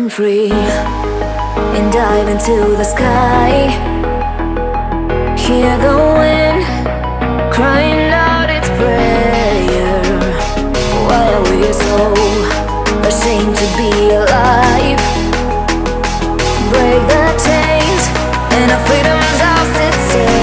free and dive into the sky. Hear the wind crying out its prayer. Why are we so ashamed to be alive? Break the chains and our freedom's ours to take.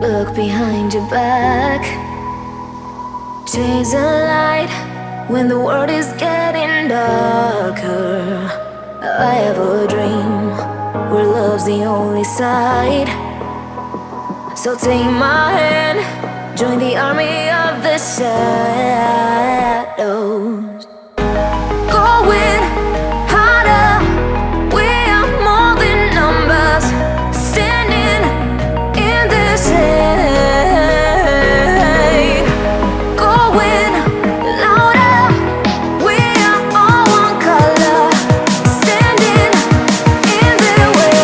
Look behind your back. Chase a light when the world is getting darker. I have a dream where love's the only side. So take my hand, join the army of the shadows. Going harder, we are more than numbers. Standing in this shade, going louder. We are all one color, standing in their way.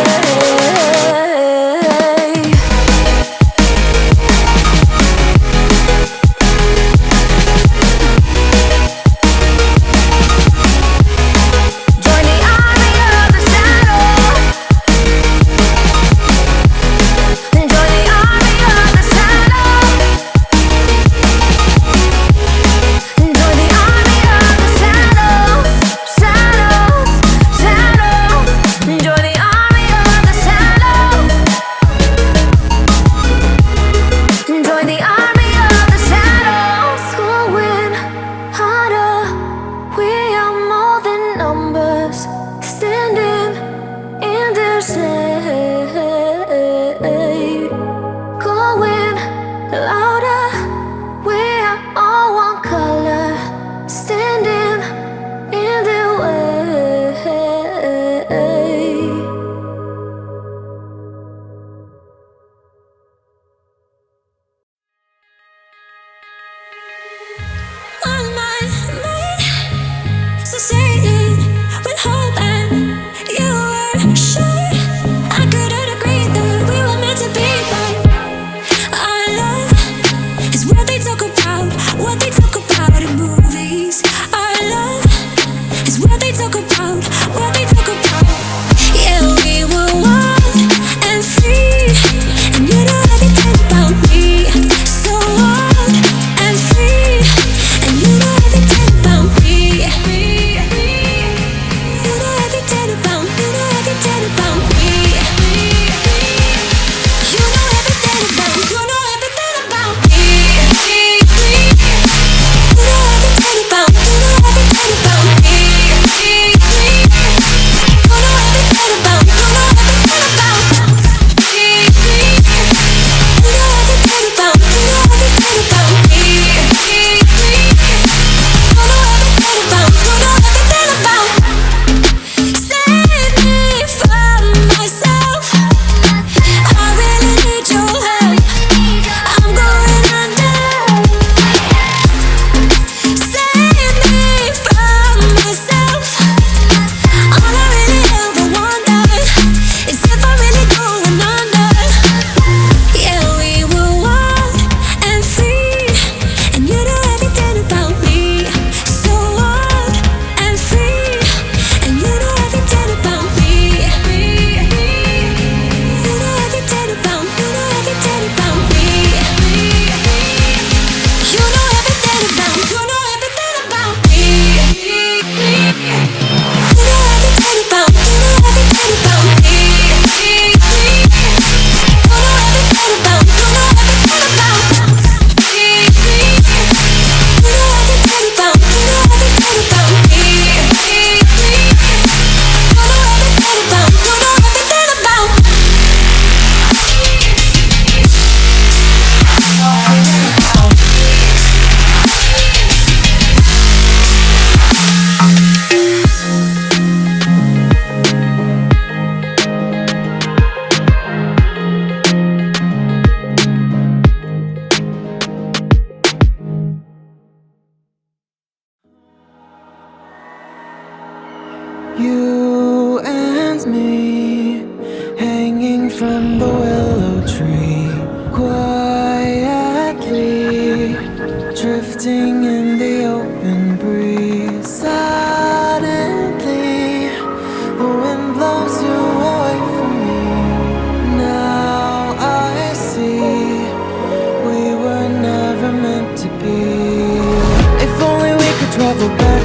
drifting in the open breeze. Suddenly, the wind blows you away from me. Now I see we were never meant to be. If only we could travel back